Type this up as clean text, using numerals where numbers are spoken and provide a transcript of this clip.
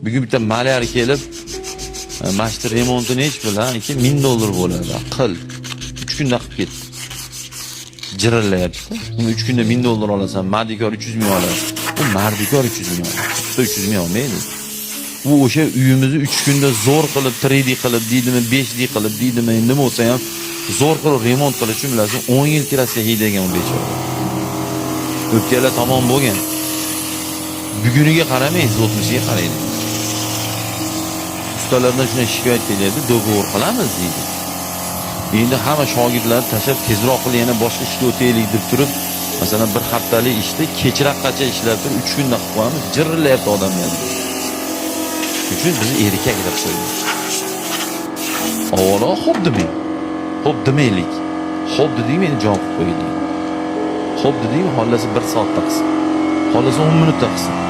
Bugun bitta malyar kelib, mashina remontini hech bilan $1000 bo'ladi. Qil. 3 kunda qilib ketdi. Jirillayapti. Uni 3 kunda $1000 olasan, mardikor 300 ming oladi. Bu mardikor 300 ming oladi. 300 ming olmaydi. Bu o'sha uyimizni 3 kunda zo'r qilib 3D qilib deydimi, 5D qilib deydimi, nima bo'lsa ham zo'r qilib remont qilish uchun bilasan 10 yil kirasiga haydagan u bechora. O'pkalar tamom bo'lgan. Buguniga qaramaysiz, 60ga qaraydi. Ustalardan shunday shikoyat kelyapti, dogovor qilamiz deydi. Endi hamma shogirdlar tashlab tezroq qilib yana boshqa ishga o'taylik deb turib, masalan bir haftalik ishni kechroqgacha ishlab turib 3 kunda qilib qo'yamiz, jirillayapti odamlar. Uchun bizni erkak deb qo'ydik. Avvalo xo'p demang. Xo'p demaylik. Xo'p dedik meni jon qo'ydik. Xo'p dedik, xollasi 1 soatda qilsin. Xollasi 10 minutda qilsin.